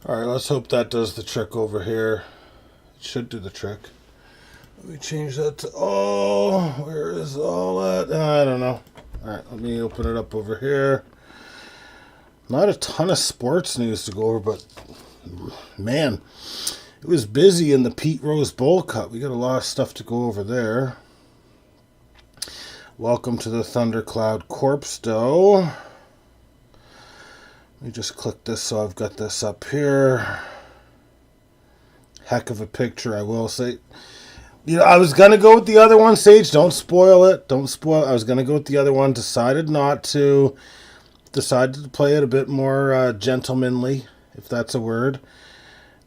Alright, let's hope that does the trick over here. It should do the trick. Let me change that to all. Where is all that? I don't know. Alright, let me open it up over here. Not a ton of sports news to go over, but man, it was busy in the Pete Rose Bowl Cup. We got a lot of stuff to go over there. Welcome to the Thundercloud Corpse Dough. Let me just click this so I've got this up here. Heck of a picture, I will say. You know, I was going to go with the other one, Sage. Don't spoil it. Don't spoil it. I was going to go with the other one. Decided not to. Decided to play it a bit more gentlemanly, if that's a word.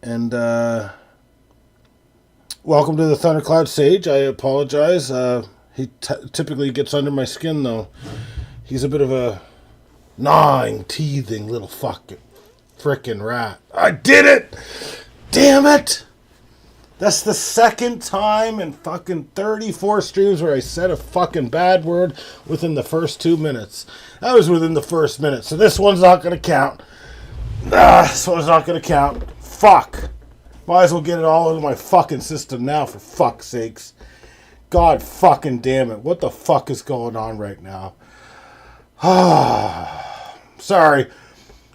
And welcome to the Thundercloud Sage. I apologize. He typically gets under my skin, though. He's a bit of a gnawing, teething little frickin' rat. I did it! Damn it! That's the second time in fucking 34 streams where I said a fucking bad word within the first 2 minutes. That was within the first minute, so this one's not going to count. This one's not going to count. Fuck. Might as well get it all into my fucking system now, for fuck's sakes. God fucking damn it. What the fuck is going on right now? Sorry.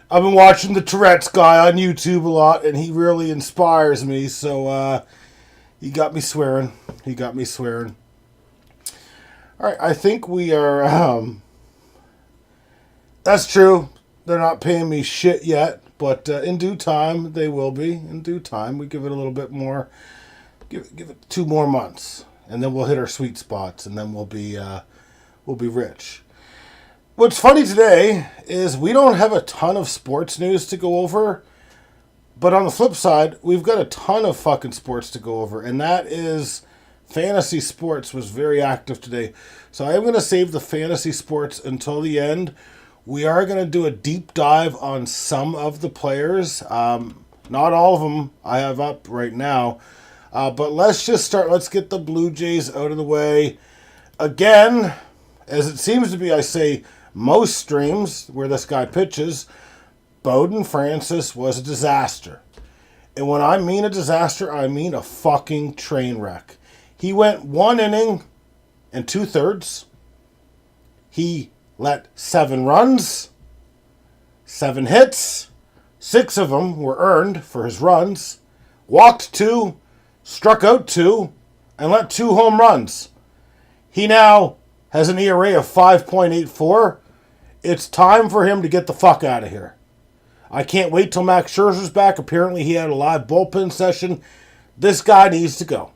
I've been watching the Tourette's guy on YouTube a lot, and he really inspires me, so he got me swearing. Alright, I think we are, that's true. They're not paying me shit yet, but in due time, they will be. In due time, we give it a little bit more, give it 2 more months, and then we'll hit our sweet spots, and then we'll be rich. What's funny today is we don't have a ton of sports news to go over, but on the flip side, we've got a ton of fucking sports to go over, and that is fantasy sports was very active today. So I am going to save the fantasy sports until the end. We are going to do a deep dive on some of the players. Not all of them I have up right now, but let's just start. Let's get the Blue Jays out of the way. Again, as it seems to be, I say, most streams where this guy pitches, Bowden Francis was a disaster. And when I mean a disaster, I mean a fucking train wreck. He went 1 inning and 2/3. He let 7 runs, 7 hits, 6 of them were earned for his runs, walked 2, struck out 2, and let 2 home runs. He now has an ERA of 5.84. It's time for him to get the fuck out of here. I can't wait till Max Scherzer's back. Apparently he had a live bullpen session. This guy needs to go.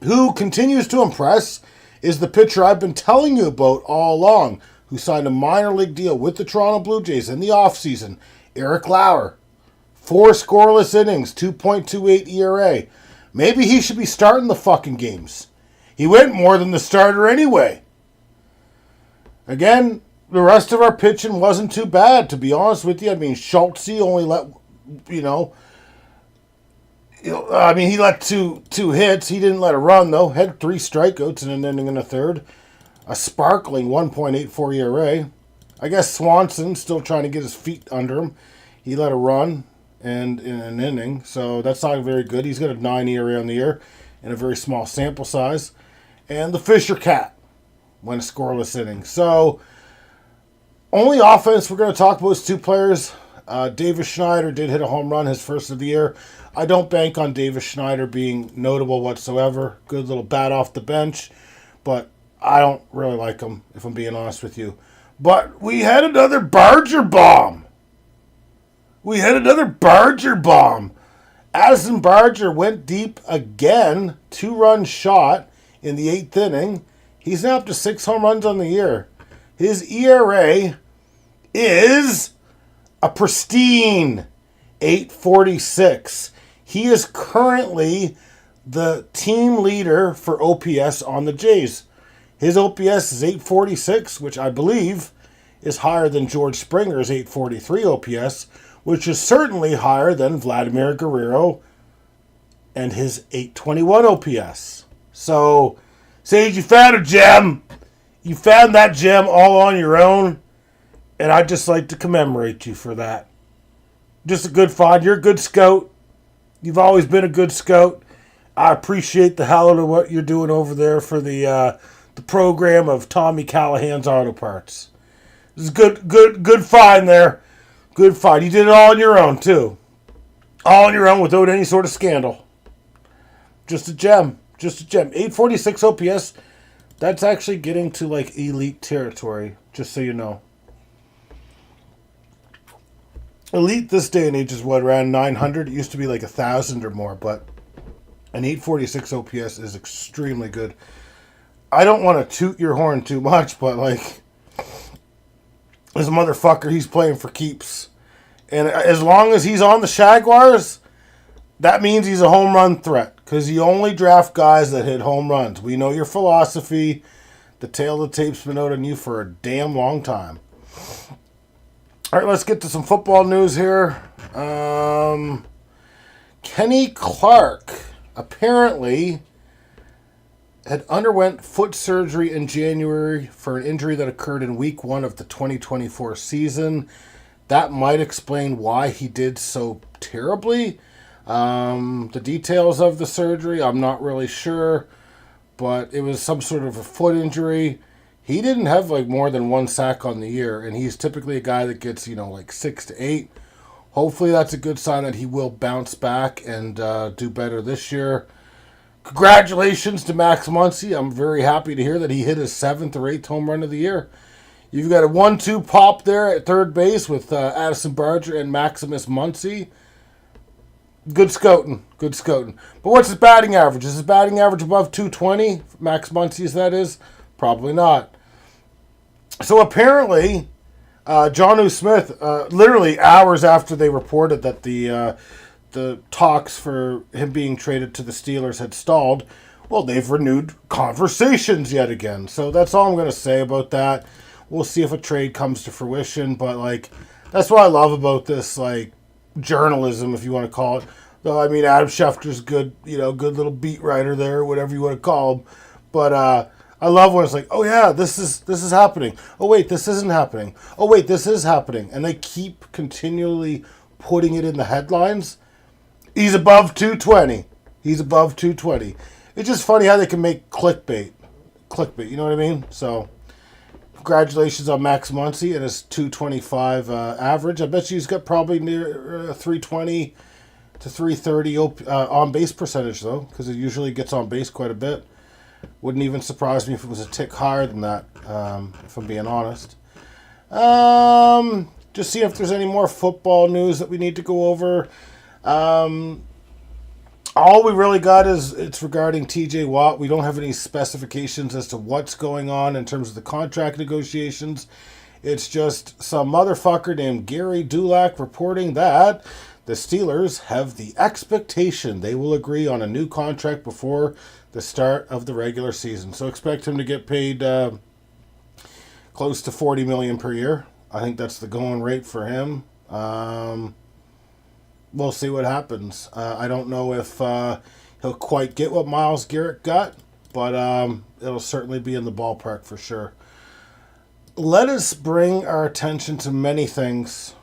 Who continues to impress is the pitcher I've been telling you about all along, who signed a minor league deal with the Toronto Blue Jays in the offseason, Eric Lauer. 4 scoreless innings, 2.28 ERA. Maybe he should be starting the fucking games. He went more than the starter anyway. Again, the rest of our pitching wasn't too bad, to be honest with you. I mean, Schultze only let, he let two hits. He didn't let a run, though. Had 3 strikeouts in an inning and a third. A sparkling 1.84 ERA. I guess Swanson still trying to get his feet under him. He let a run and in an inning, so that's not very good. He's got a 9 ERA on the year and a very small sample size. And the Fisher Cat went a scoreless inning. So, only offense we're going to talk about is 2 players. Davis Schneider did hit a home run, his first of the year. I don't bank on Davis Schneider being notable whatsoever. Good little bat off the bench, but I don't really like him, if I'm being honest with you. But we had another Barger bomb. Addison Barger went deep again, 2-run shot in the 8th inning. He's now up to 6 home runs on the year. His ERA is a pristine 8.46. He is currently the team leader for OPS on the Jays. His OPS is 8.46, which I believe is higher than George Springer's 8.43 OPS, which is certainly higher than Vladimir Guerrero and his 8.21 OPS. So, Sage, you found a gem. You found that gem all on your own, and I'd just like to commemorate you for that. Just a good find. You're a good scout. You've always been a good scout. I appreciate the hell out of what you're doing over there for the program of Tommy Callahan's Auto Parts. This is good find there. Good find. You did it all on your own too. All on your own without any sort of scandal. Just a gem. Just a gem. 846 OPS. That's actually getting to like elite territory. Just so you know. Elite this day and age is what, around 900? It used to be like 1,000 or more, but an 846 OPS is extremely good. I don't want to toot your horn too much, but like, this motherfucker, he's playing for keeps. And as long as he's on the Jaguars, that means he's a home run threat. Because you only draft guys that hit home runs. We know your philosophy. The tail of the tape's been out on you for a damn long time. All right, let's get to some football news here. Kenny Clark apparently had underwent foot surgery in January for an injury that occurred in week 1 of the 2024 season. That might explain why he did so terribly. The details of the surgery, I'm not really sure, but it was some sort of a foot injury. He didn't have like more than 1 sack on the year, and he's typically a guy that gets, like 6 to 8. Hopefully that's a good sign that he will bounce back and do better this year. Congratulations to Max Muncy. I'm very happy to hear that he hit his 7th or 8th home run of the year. You've got a 1-2 pop there at third base with Addison Barger and Maximus Muncy. Good scouting. Good scouting. But what's his batting average? Is his batting average above 220? Max Muncy's, that is? Probably not. So apparently, Jonnu Smith, literally hours after they reported that the talks for him being traded to the Steelers had stalled, well, they've renewed conversations yet again. So that's all I'm going to say about that. We'll see if a trade comes to fruition. But, that's what I love about this, journalism, if you want to call it. Though, Adam Schefter's good, good little beat writer there, whatever you want to call him. But I love when it's like, oh yeah, this is happening. Oh wait, this isn't happening. Oh wait, this is happening. And they keep continually putting it in the headlines. He's above 220. He's above 220. It's just funny how they can make clickbait. Clickbait, you know what I mean? So, congratulations on Max Muncy and his 225 average. I bet you he's got probably near 320 to 330 on base percentage, though, because it usually gets on base quite a bit. Wouldn't even surprise me if it was a tick higher than that, if I'm being honest. Just see if there's any more football news that we need to go over. All we really got is it's regarding TJ Watt. We don't have any specifications as to what's going on in terms of the contract negotiations. It's just some motherfucker named Gary Dulac reporting that the Steelers have the expectation they will agree on a new contract before the start of the regular season. So expect him to get paid close to $40 million per year. I think that's the going rate for him. We'll see what happens. I don't know if he'll quite get what Myles Garrett got, but it'll certainly be in the ballpark for sure. Let us bring our attention to many things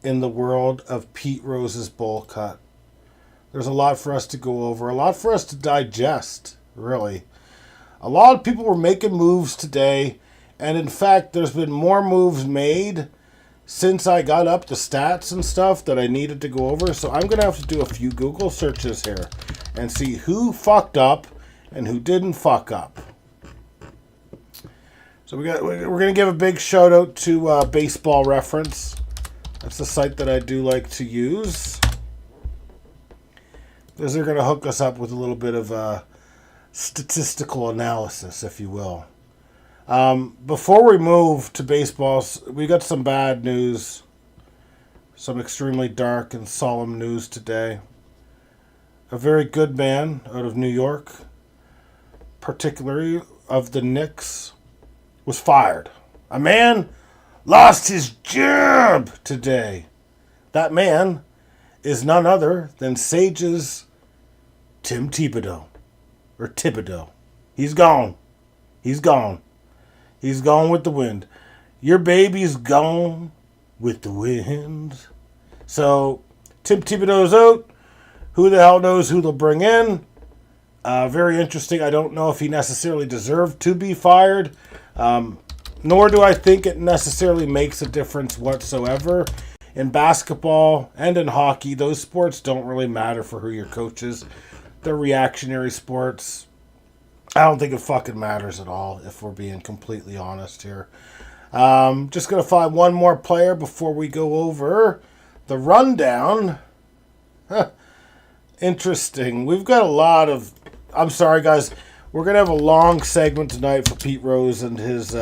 in the world of Pete Rose's bowl cut. There's a lot for us to go over, a lot for us to digest, really. A lot of people were making moves today, and in fact, there's been more moves made since I got up the stats and stuff that I needed to go over. So I'm going to have to do a few Google searches here and see who fucked up and who didn't fuck up. So we're going to give a big shout out to Baseball Reference. That's the site that I do like to use, because they're going to hook us up with a little bit of statistical analysis, if you will. Before we move to baseball, we got some bad news, some extremely dark and solemn news today. A very good man out of New York, particularly of the Knicks, was fired. A man lost his job today. That man is none other than Sage's Tim Thibodeau. Or Thibodeau. He's gone. He's gone. He's gone with the wind. Your baby's gone with the wind. So Tim Thibodeau's out. Who the hell knows who they'll bring in? Very interesting. I don't know if he necessarily deserved to be fired. Nor do I think it necessarily makes a difference whatsoever. In basketball and in hockey, those sports don't really matter for who your coach is. They're reactionary sports. I don't think it fucking matters at all, if we're being completely honest here. Just going to find one more player before we go over the rundown. Interesting. We've got a lot of... I'm sorry, guys. We're going to have a long segment tonight for Pete Rose and his...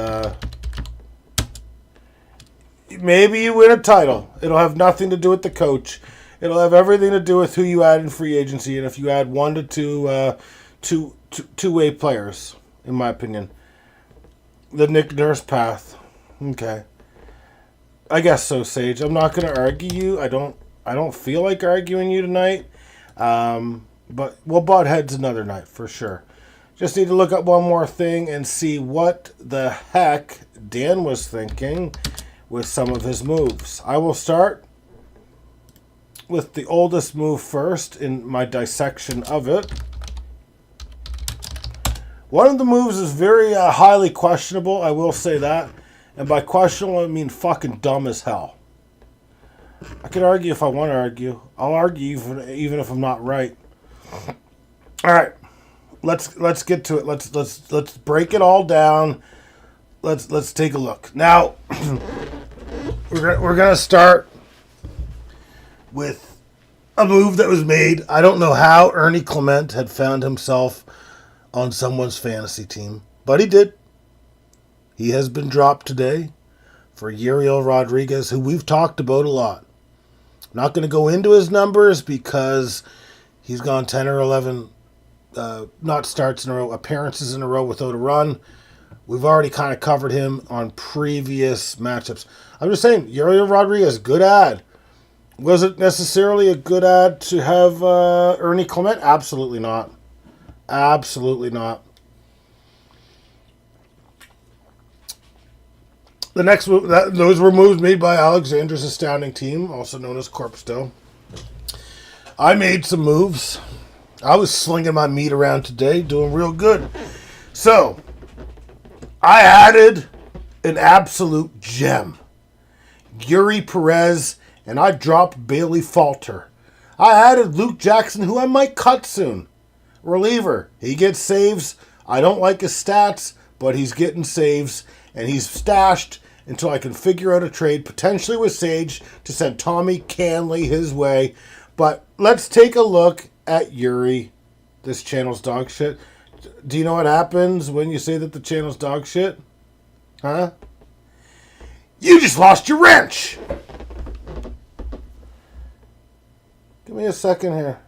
Maybe you win a title. It'll have nothing to do with the coach. It'll have everything to do with who you add in free agency and if you add 1 to 2 two-way players, in my opinion. The Nick Nurse path. Okay. I guess so, Sage. I'm not going to argue you. I don't feel like arguing you tonight. But we'll butt heads another night for sure. Just need to look up one more thing and see what the heck Dan was thinking with some of his moves. I will start with the oldest move first in my dissection of it. One of the moves is very highly questionable, I will say that. And by questionable, I mean fucking dumb as hell. I can argue if I want to argue. I'll argue even if I'm not right. All right, let's get to it. Let's break it all down. Let's take a look. Now, we're gonna start with a move that was made. I don't know how Ernie Clement had found himself on someone's fantasy team, but he did. He has been dropped today for Uriel Rodriguez, who we've talked about a lot. I'm not going to go into his numbers because he's gone 10 or 11 not starts in a row, appearances in a row without a run. We've already kind of covered him on previous matchups. I'm just saying, Uriel Rodriguez, good ad. Was it necessarily a good ad to have Ernie Clement? Absolutely not. Absolutely not. The next move, those were moves made by Alexander's astounding team, also known as Corpse Dough. I made some moves. I was slinging my meat around today, doing real good. So, I added an absolute gem. Yuri Perez, and I dropped Bailey Falter. I added Luke Jackson, who I might cut soon. Reliever. He gets saves. I don't like his stats, but he's getting saves, and he's stashed until I can figure out a trade, potentially with Sage, to send Tommy Canley his way. But let's take a look at Yuri. This channel's dog shit. Do you know what happens when you say that the channel's dog shit? Huh? You just lost your wrench! Give me a second here.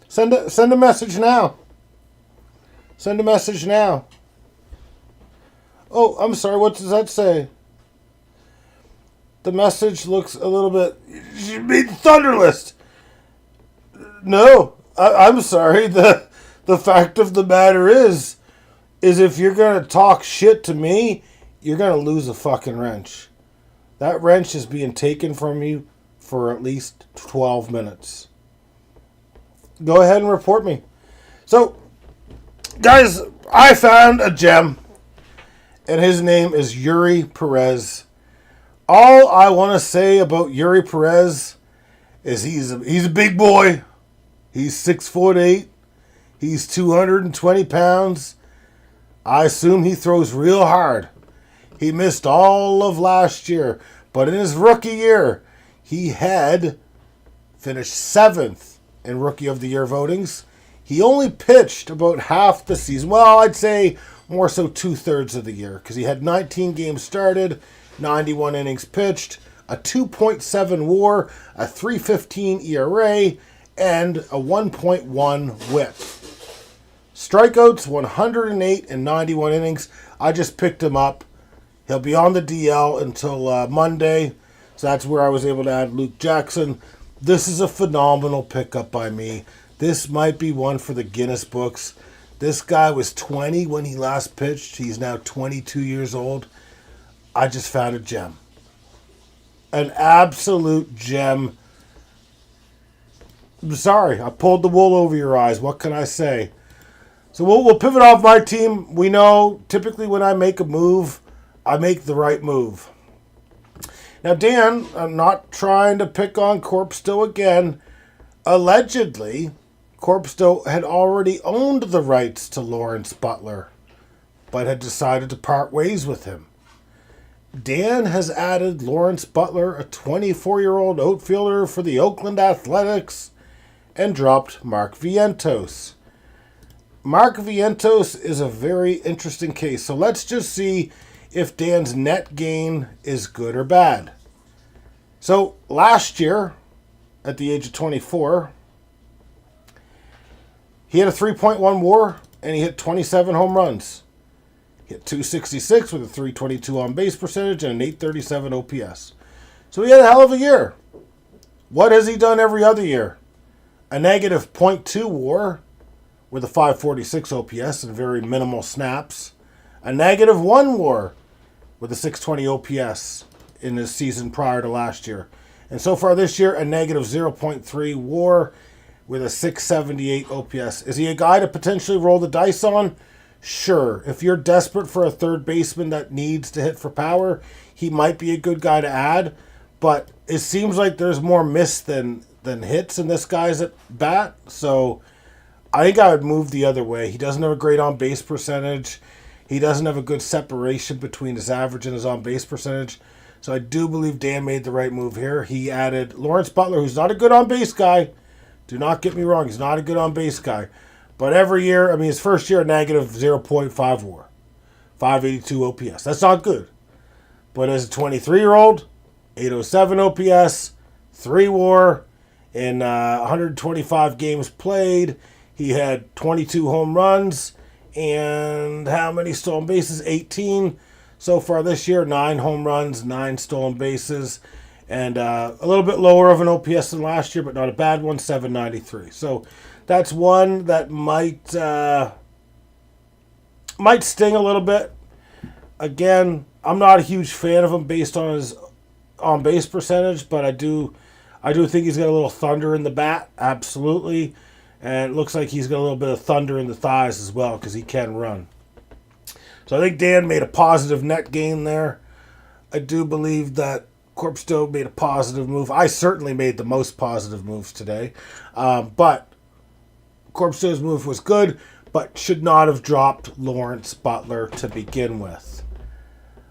Send a message now. Send a message now. Oh, I'm sorry. What does that say? The message looks a little bit... You mean Thunderlist? No, I'm sorry. The fact of the matter is if you're going to talk shit to me, you're going to lose a fucking wrench. That wrench is being taken from you for at least 12 minutes. Go ahead and report me. So, guys, I found a gem, and his name is Yuri Perez. All I want to say about Yuri Perez is he's a big boy. He's 6'8". He's 220 pounds. I assume he throws real hard. He missed all of last year, but in his rookie year, he had finished 7th in Rookie of the Year votings. He only pitched about half the season. Well, I'd say more so 2/3 of the year, because he had 19 games started, 91 innings pitched, a 2.7 WAR, a 3.15 ERA, and a 1.1 WHIP. Strikeouts, 108 in 91 innings. I just picked him up. He'll be on the DL until Monday, so that's where I was able to add Luke Jackson. This is a phenomenal pickup by me. This might be one for the Guinness books. This guy was 20 when he last pitched. He's now 22 years old. I just found a gem. An absolute gem. I'm sorry, I pulled the wool over your eyes. What can I say? So we'll pivot off my team. We know typically when I make a move, I make the right move. Now, Dan, I'm not trying to pick on Corpsto again. Allegedly, Corpsto had already owned the rights to Lawrence Butler, but had decided to part ways with him. Dan has added Lawrence Butler, a 24-year-old outfielder for the Oakland Athletics, and dropped Mark Vientos. Mark Vientos is a very interesting case. So let's just see if Dan's net gain is good or bad. So last year, at the age of 24, he had a 3.1 WAR and he hit 27 home runs. He hit 266 with a 322 on base percentage and an 837 OPS. So he had a hell of a year. What has he done every other year? A negative .2 WAR with a 546 OPS and very minimal snaps. A negative 1 WAR with a 620 OPS in his season prior to last year. And so far this year, a negative 0.3 WAR with a 678 OPS. Is he a guy to potentially roll the dice on? Sure. If you're desperate for a third baseman that needs to hit for power, he might be a good guy to add. But it seems like there's more miss than hits in this guy's at bat. So I think I would move the other way. He doesn't have a great on-base percentage. He doesn't have a good separation between his average and his on-base percentage. So I do believe Dan made the right move here. He added Lawrence Butler, who's not a good on-base guy. Do not get me wrong. He's not a good on-base guy. But every year, his first year, negative 0.5 WAR. 582 OPS. That's not good. But as a 23-year-old, 807 OPS, 3 WAR, in 125 games played, he had 22 home runs, and how many stolen bases? 18. So far this year, 9 home runs, 9 stolen bases, and a little bit lower of an OPS than last year, but not a bad one, 793. So that's one that might sting a little bit. Again, I'm not a huge fan of him based on his on-base percentage, but I do think he's got a little thunder in the bat, absolutely. And it looks like he's got a little bit of thunder in the thighs as well because he can run. So I think Dan made a positive net gain there. I do believe that Corpsto made a positive move. I certainly made the most positive moves today. But Corpsto's move was good, but should not have dropped Lawrence Butler to begin with.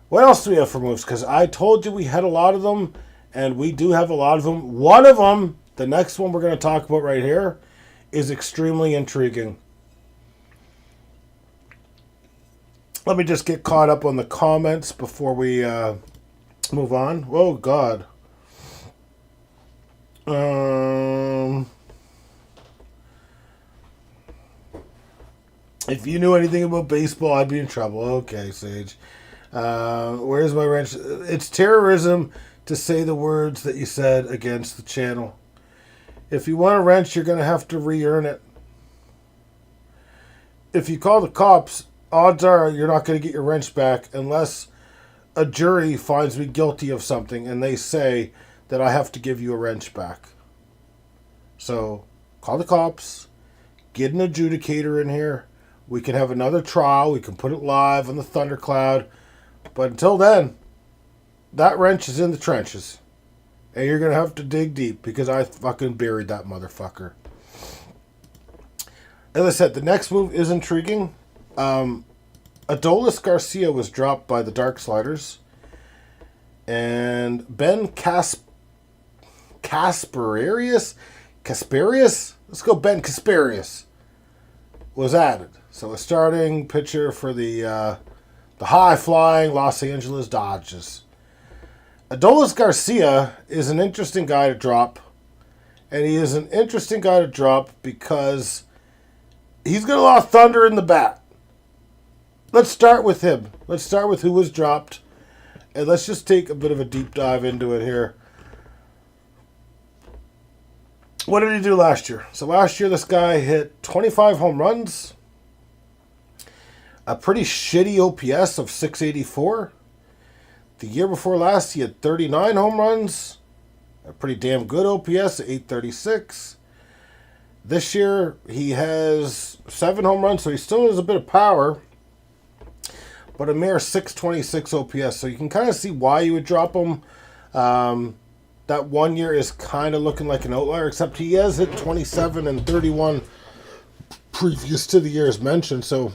What else do we have for moves? Because I told you we had a lot of them, and we do have a lot of them. One of them, the next one we're going to talk about right here, is extremely intriguing. Let me just get caught up on the comments before we move on. Oh, God. If you knew anything about baseball, I'd be in trouble. Okay, Sage. Where's my wrench? It's terrorism to say the words that you said against the channel. If you want a wrench, you're going to have to re-earn it. If you call the cops, odds are you're not going to get your wrench back unless a jury finds me guilty of something and they say that I have to give you a wrench back. So, call the cops, get an adjudicator in here. We can have another trial. We can put it live on the Thundercloud. But until then, that wrench is in the trenches. And you're going to have to dig deep because I fucking buried that motherfucker. As I said, the next move is intriguing. Adolis Garcia was dropped by the Dark Sliders. And Ben Kasparius? Let's go Ben Kasparius. Was added. So a starting pitcher for the high-flying Los Angeles Dodgers. Adolis Garcia is an interesting guy to drop. And he is an interesting guy to drop because he's got a lot of thunder in the bat. Let's start with him. Let's start with who was dropped. And let's just take a bit of a deep dive into it here. What did he do last year? So last year this guy hit 25 home runs. a pretty shitty OPS of 684. The year before last, he had 39 home runs. A pretty damn good OPS, 836. This year, he has 7 home runs, so he still has a bit of power. But a mere 626 OPS. So you can kind of see why you would drop him. That 1 year is kind of looking like an outlier, except he has hit 27 and 31 previous to the years mentioned. So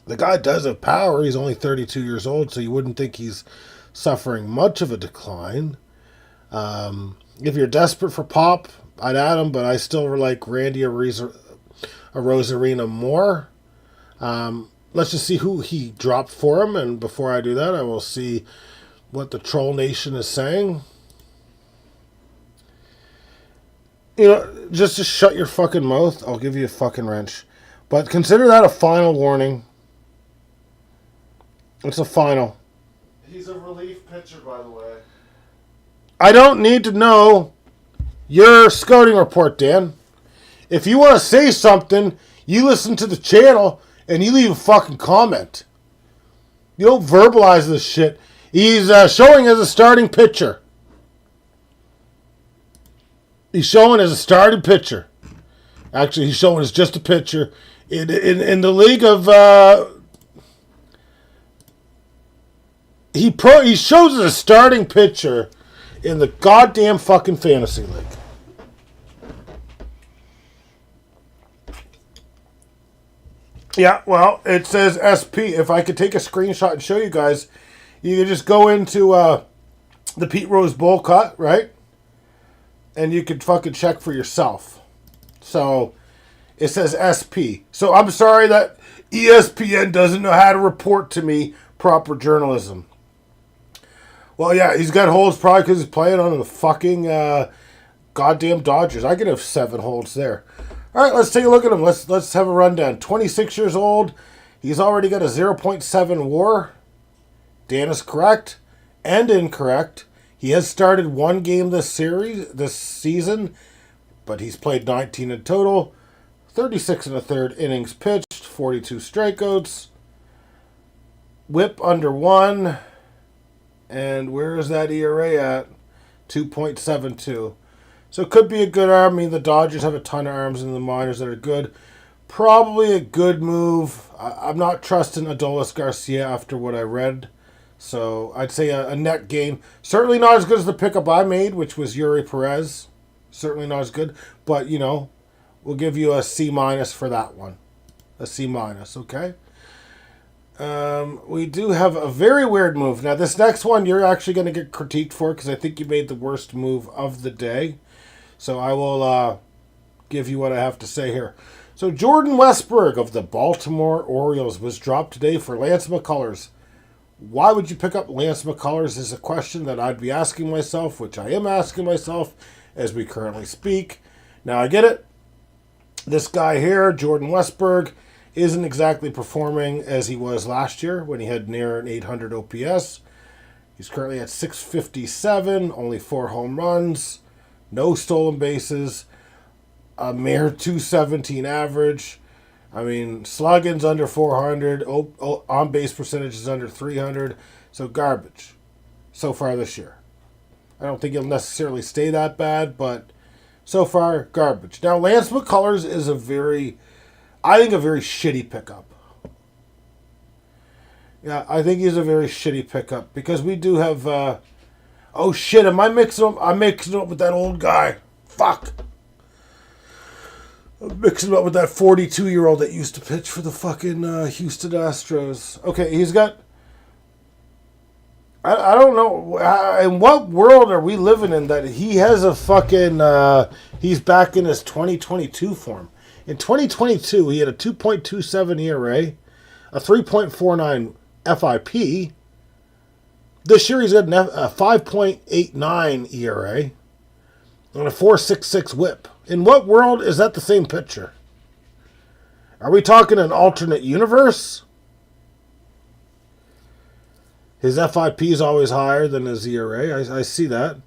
the guy does have power. He's only 32 years old, so you wouldn't think he's suffering much of a decline. If you're desperate for pop, I'd add him, but I still like Randy Arozarena more. Let's just see who he dropped for him, and before I do that, I will see what the Troll Nation is saying. You know, just shut your fucking mouth. I'll give you a fucking wrench. But consider that a final warning. It's a final. He's a relief pitcher, by the way. I don't need to know your scouting report, Dan. If you want to say something, you listen to the channel and you leave a fucking comment. You don't verbalize this shit. He's showing as a starting pitcher. He's showing as a starting pitcher. Actually, he's showing as just a pitcher. In the league of... He shows as a starting pitcher in the goddamn fucking fantasy league. Yeah, well, it says SP. If I could take a screenshot and show you guys, you could just go into the Pete Rose Bowl cut, right? And you could fucking check for yourself. So, it says SP. So, I'm sorry that ESPN doesn't know how to report to me proper journalism. Well, yeah, he's got holds probably because he's playing on the fucking goddamn Dodgers. I could have 7 holds there. All right, let's take a look at him. Let's have a rundown. 26 years old. He's already got a 0.7 WAR. Dan is correct and incorrect. He has started 1 game this season, but he's played 19 in total. 36 and a third innings pitched, 42 strikeouts. Whip under 1. And where is that ERA at? 2.72. So it could be a good arm. I mean, the Dodgers have a ton of arms in the minors that are good. Probably a good move. I'm not trusting Adolis Garcia after what I read. So I'd say a net gain. Certainly not as good as the pickup I made, which was Yuri Perez. Certainly not as good. But, you know, we'll give you a C- for that one. A C-, okay? We do have a very weird move. Now, this next one you're actually going to get critiqued for because I think you made the worst move of the day. So I will give you what I have to say here. So Jordan Westburg of the Baltimore Orioles was dropped today for Lance McCullers. Why would you pick up Lance McCullers is a question that I'd be asking myself, which I am asking myself as we currently speak. Now, I get it. This guy here, Jordan Westburg, isn't exactly performing as he was last year when he had near an 800 OPS. He's currently at 657, only 4 home runs, no stolen bases, a mere 217 average. I mean, slugging's under 400, on-base percentage is under 300, so garbage so far this year. I don't think he'll necessarily stay that bad, but so far, garbage. Now, Lance McCullers is a very shitty pickup. Yeah, I think he's a very shitty pickup because we do have... oh, shit, am I mixing up? I'm mixing up with that old guy. Fuck. I'm mixing up with that 42-year-old that used to pitch for the fucking Houston Astros. Okay, he's got... I don't know. In what world are we living in that he has a fucking... he's back in his 2022 form. In 2022, he had a 2.27 ERA, a 3.49 FIP. This year, he's got a 5.89 ERA and a 4.66 WHIP. In what world is that the same pitcher? Are we talking an alternate universe? His FIP is always higher than his ERA. I see that.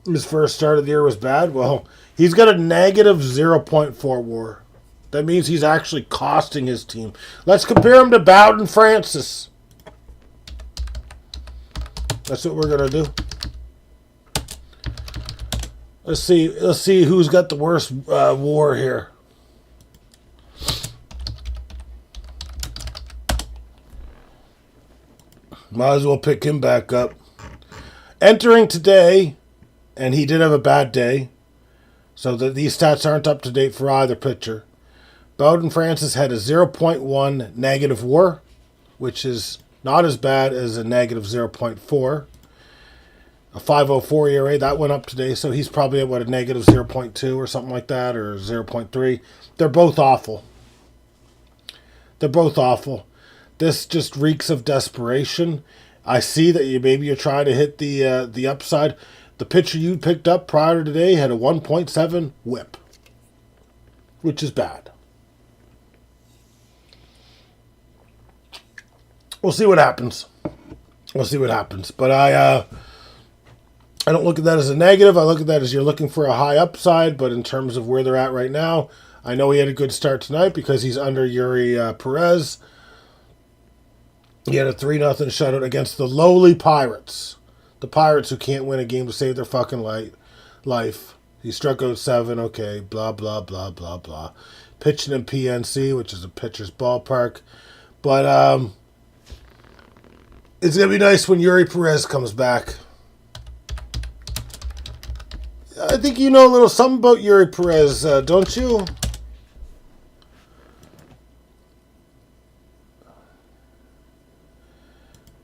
His first start of the year was bad. Well, he's got a negative 0.4 WAR. That means he's actually costing his team. Let's compare him to Bowden Francis. That's what we're going to do. Let's see who's got the worst war here. Might as well pick him back up. Entering today, and he did have a bad day, so that these stats aren't up to date for either pitcher. Bowden Francis had a 0.1 negative WAR, which is not as bad as a negative 0.4. A 5.04 ERA, that went up today, so he's probably at, a negative 0.2 or something like that, or 0.3. They're both awful. They're both awful. This just reeks of desperation. I see that you're trying to hit the upside. The pitcher you picked up prior to today had a 1.7 whip, which is bad. We'll see what happens. But I don't look at that as a negative. I look at that as you're looking for a high upside. But in terms of where they're at right now, I know he had a good start tonight because he's under Yuri Perez. He had a 3-0 shutout against the lowly Pirates. The Pirates who can't win a game to save their fucking life. He struck out 7. Okay, blah, blah, blah, blah, blah. Pitching in PNC, which is a pitcher's ballpark. But it's going to be nice when Yuri Perez comes back. I think you know a little something about Yuri Perez, don't you?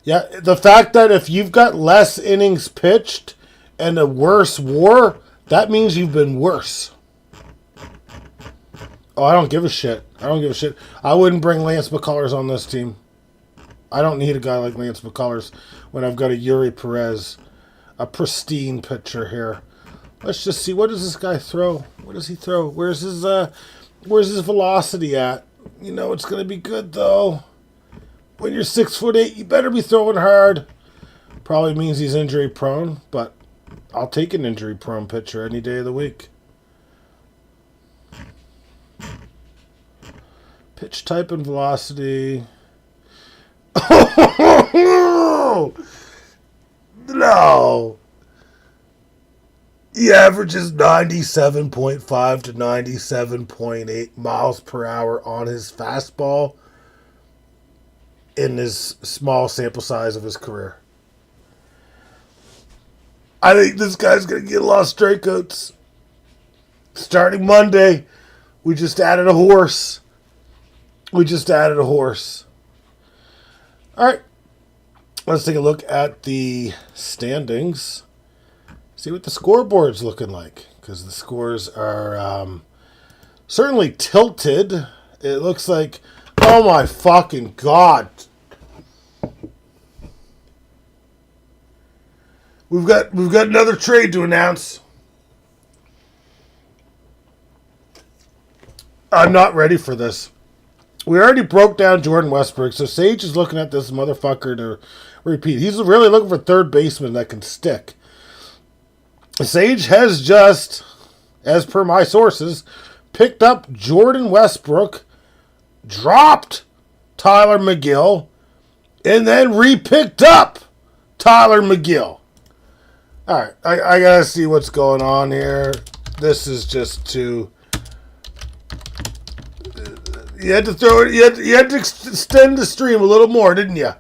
Yeah, the fact that if you've got less innings pitched and a worse WAR, that means you've been worse. Oh, I don't give a shit. I wouldn't bring Lance McCullers on this team. I don't need a guy like Lance McCullers when I've got a Yuri Perez, a pristine pitcher here. Let's just see, what does this guy throw? What does he throw? Where's his velocity at? You know it's gonna be good though. When you're 6'8", you better be throwing hard. Probably means he's injury prone, but I'll take an injury prone pitcher any day of the week. Pitch type and velocity. No. He averages 97.5 to 97.8 miles per hour on his fastball in his small sample size of his career. I think this guy's going to get a lot of strikeouts. Starting Monday, we just added a horse. All right. Let's take a look at the standings. See what the scoreboard's looking like. Because the scores are certainly tilted. It looks like, oh my fucking God. We've got another trade to announce. I'm not ready for this. We already broke down Jordan Westbrook, so Sage is looking at this motherfucker to repeat. He's really looking for third baseman that can stick. Sage has just, as per my sources, picked up Jordan Westbrook, dropped Tyler McGill, and then re-picked up Tyler McGill. All right, I gotta see what's going on here. This is just too. You had to throw it. You had to extend the stream a little more, didn't you?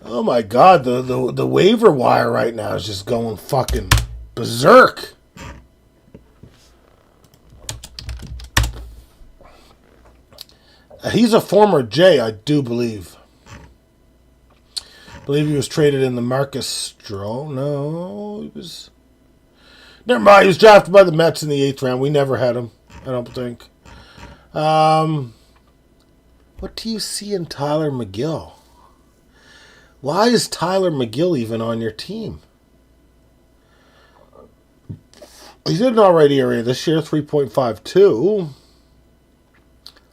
Oh my God, the waiver wire right now is just going fucking berserk. He's a former J, I do believe. I believe he was traded in the Marcus Stroh. No, he was. Never mind. He was drafted by the Mets in the 8th round. We never had him, I don't think. What do you see in Tyler McGill? Why is Tyler McGill even on your team? He did an alright ERA this year, 3.52.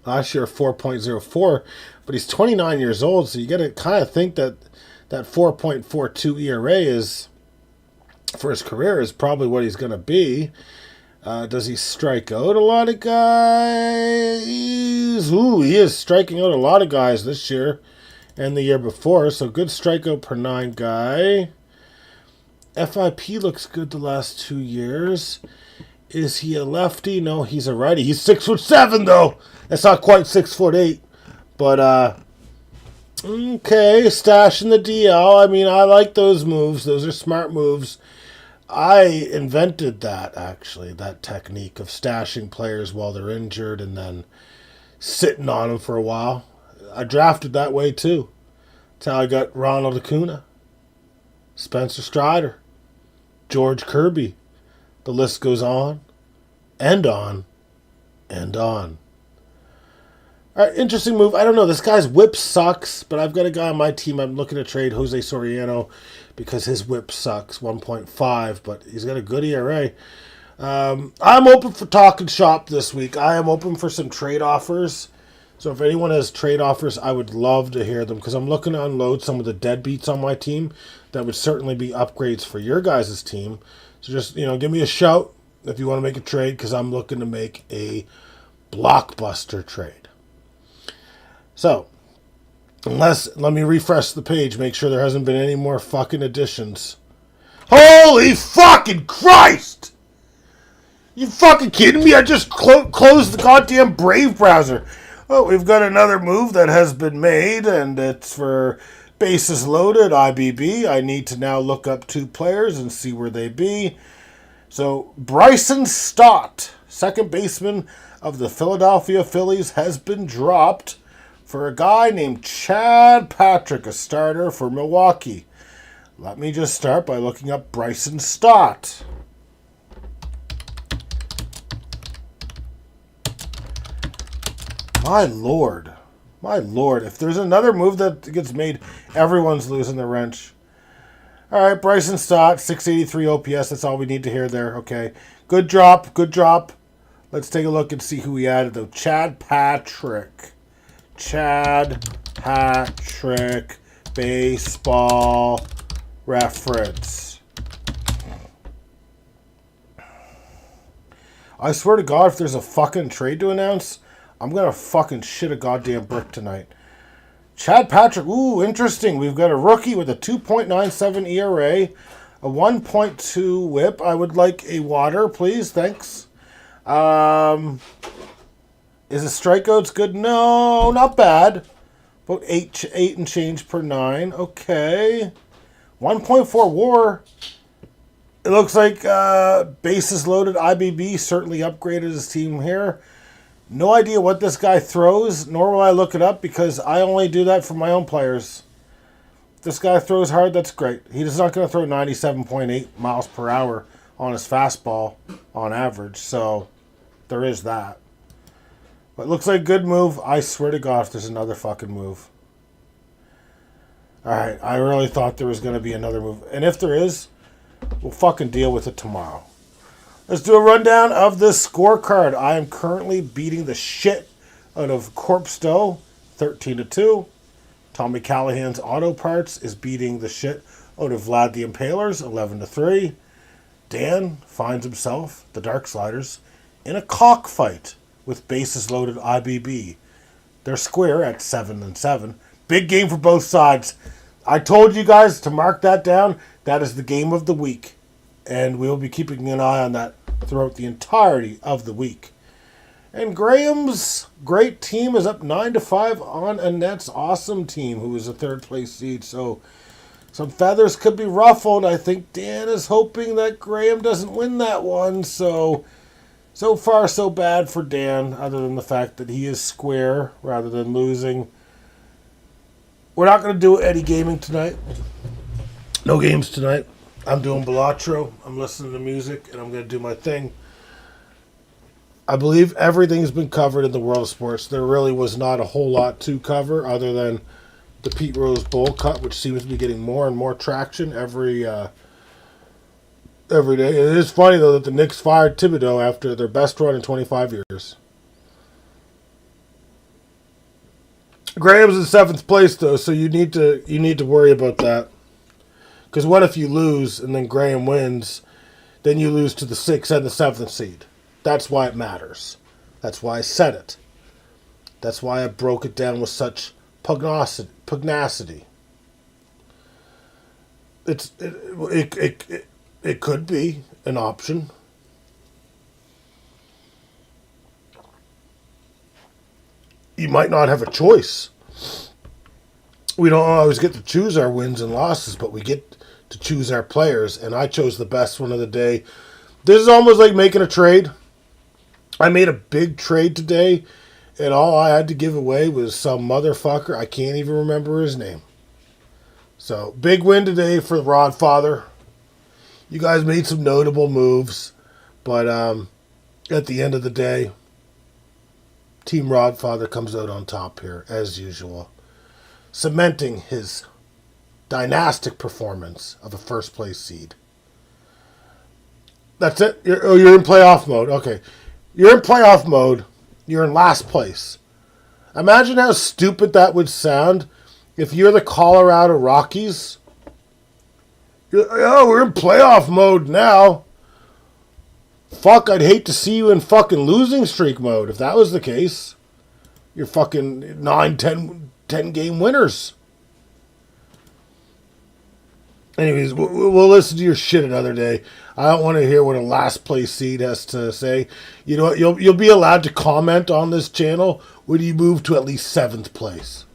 Last year, 4.04. But he's 29 years old, so you got to kind of think that 4.42 ERA is, for his career, is probably what he's going to be. Does he strike out a lot of guys? Ooh, he is striking out a lot of guys this year and the year before. So good strikeout per 9 guy. FIP looks good the last 2 years. Is he a lefty? No, he's a righty. He's 6'7" though. That's not quite 6'8", but okay, stashing the DL. I mean, I like those moves. Those are smart moves. I invented that, actually, that technique of stashing players while they're injured and then sitting on them for a while. I drafted that way too. That's how I got Ronald Acuna, Spencer Strider, George Kirby. The list goes on and on and on. All right, interesting move. I don't know. This guy's whip sucks, but I've got a guy on my team. I'm looking to trade Jose Soriano because his whip sucks, 1.5, but he's got a good ERA. I'm open for talking shop this week. I am open for some trade offers. So if anyone has trade offers, I would love to hear them because I'm looking to unload some of the deadbeats on my team. That would certainly be upgrades for your guys' team. So just, give me a shout if you want to make a trade because I'm looking to make a blockbuster trade. So, let me refresh the page, make sure there hasn't been any more fucking additions. Holy fucking Christ! You fucking kidding me? I just closed the goddamn Brave browser. Oh, we've got another move that has been made, and it's for bases loaded, IBB. I need to now look up 2 players and see where they be. So, Bryson Stott, second baseman of the Philadelphia Phillies, has been dropped for a guy named Chad Patrick, a starter for Milwaukee. Let me just start by looking up Bryson Stott. My lord. If there's another move that gets made, everyone's losing their wrench. All right, Bryson Stott, 683 OPS. That's all we need to hear there. Okay. Good drop. Let's take a look and see who we added, though. Chad Patrick, baseball reference. I swear to God, if there's a fucking trade to announce, I'm going to fucking shit a goddamn brick tonight. Chad Patrick, ooh, interesting. We've got a rookie with a 2.97 ERA, a 1.2 whip. I would like a water, please. Thanks. Is the strikeouts good? No, not bad. About 8 and change per 9. Okay. 1.4 WAR. It looks like bases loaded IBB certainly upgraded his team here. No idea what this guy throws, nor will I look it up because I only do that for my own players. If this guy throws hard, that's great. He's not going to throw 97.8 miles per hour on his fastball on average, so there is that. But it looks like a good move. I swear to God if there's another fucking move. Alright, I really thought there was going to be another move. And if there is, we'll fucking deal with it tomorrow. Let's do a rundown of this scorecard. I am currently beating the shit out of Corpse Dough, 13-2. Tommy Callahan's Auto Parts is beating the shit out of Vlad the Impalers, 11-3. Dan finds himself, the Dark Sliders, in a cockfight with bases loaded IBB. They're square at 7-7. Big game for both sides. I told you guys to mark that down. That is the game of the week. And we'll be keeping an eye on that throughout the entirety of the week. And Graham's great team is up 9-5 on Annette's awesome team, who is a third place seed. So some feathers could be ruffled. I think Dan is hoping that Graham doesn't win that one. So far, so bad for Dan, other than the fact that he is square rather than losing. We're not going to do Eddie Gaming tonight. No games tonight. I'm doing Balatro. I'm listening to music, and I'm going to do my thing. I believe everything's been covered in the world of sports. There really was not a whole lot to cover other than the Pete Rose Bowl Cut, which seems to be getting more and more traction every day. It is funny, though, that the Knicks fired Thibodeau after their best run in 25 years. Graham's in 7th place, though, so you need to worry about that. Because what if you lose and then Graham wins, then you lose to the 6th and the 7th seed. That's why it matters. That's why I said it. That's why I broke it down with such pugnacity. It could be an option. You might not have a choice. We don't always get to choose our wins and losses, but we get to choose our players, and I chose the best one of the day. This is almost like making a trade. I made a big trade today, and all I had to give away was some motherfucker. I can't even remember his name. So, big win today for the Rodfather. You guys made some notable moves, but at the end of the day, Team Rodfather comes out on top here, as usual, cementing his dynastic performance of a first-place seed. That's it? You're in playoff mode. Okay. You're in playoff mode. You're in last place. Imagine how stupid that would sound if you're the Colorado Rockies. We're in playoff mode now. Fuck, I'd hate to see you in fucking losing streak mode if that was the case. You're fucking 9, 10 game winners. Anyways, we'll listen to your shit another day. I don't want to hear what a last place seed has to say. You know what? You'll be allowed to comment on this channel when you move to at least 7th place.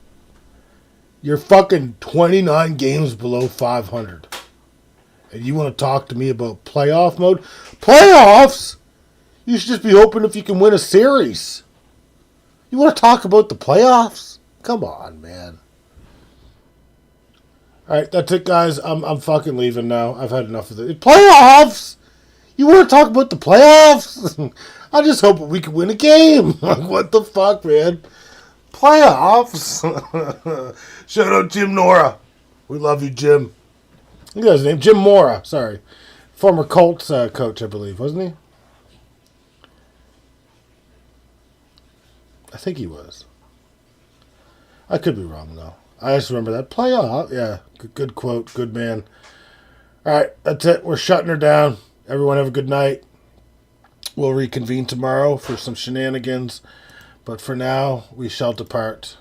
You're fucking 29 games below 500. And you want to talk to me about playoff mode? Playoffs? You should just be hoping if you can win a series. You want to talk about the playoffs? Come on, man. Alright, that's it, guys. I'm fucking leaving now. I've had enough of this. Playoffs? You want to talk about the playoffs? I just hope we can win a game. Like, what the fuck, man? Playoffs? Shout out Jim Nora. We love you, Jim. Look at his name. Jim Mora. Sorry. Former Colts coach, I believe. Wasn't he? I think he was. I could be wrong, though. I just remember that. Playoff. Yeah. Good quote. Good man. All right. That's it. We're shutting her down. Everyone have a good night. We'll reconvene tomorrow for some shenanigans. But for now, we shall depart.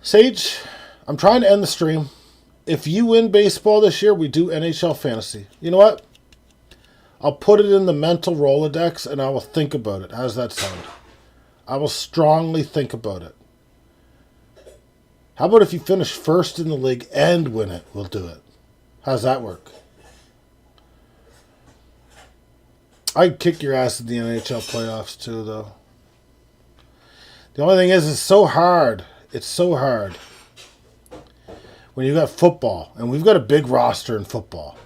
Sage, I'm trying to end the stream. If you win baseball this year, we do NHL fantasy. You know what? I'll put it in the mental Rolodex and I will think about it. How does that sound? I will strongly think about it. How about if you finish first in the league and win it? We'll do it. How's that work? I'd kick your ass in the NHL playoffs too, though. The only thing is, it's so hard. It's so hard. When you got football, and we've got a big roster in football.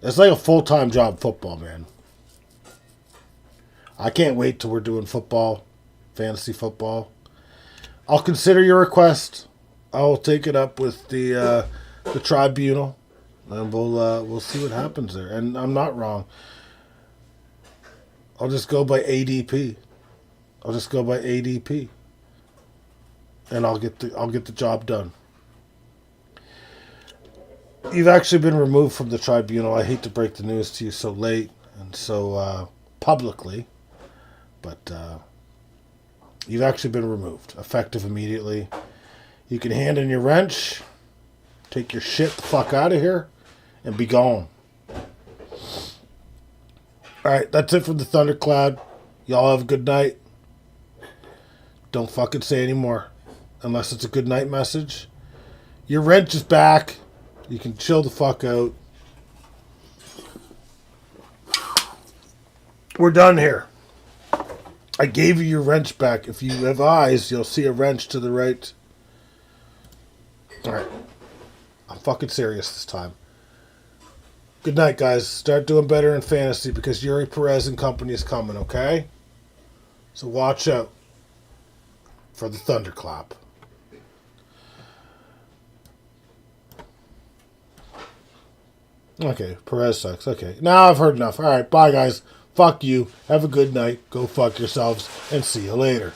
It's like a full-time job, football, man. I can't wait till we're doing football, fantasy football. I'll consider your request. I'll take it up with the tribunal, and we'll see what happens there. And I'm not wrong. I'll just go by ADP. And I'll get the job done. You've actually been removed from the tribunal. I hate to break the news to you so late and so publicly, but you've actually been removed, effective immediately. You can hand in your wrench, take your shit the fuck out of here, and be gone. Alright, that's it from the Thundercloud. Y'all have a good night. Don't fucking say anymore. Unless it's a good night message. Your wrench is back. You can chill the fuck out. We're done here. I gave you your wrench back. If you have eyes, you'll see a wrench to the right. Alright. I'm fucking serious this time. Good night, guys. Start doing better in fantasy because Yuri Perez and company is coming, okay? So watch out for the thunderclap. Okay, Perez sucks. Okay, now I've heard enough. Alright, bye, guys. Fuck you. Have a good night. Go fuck yourselves, and see you later.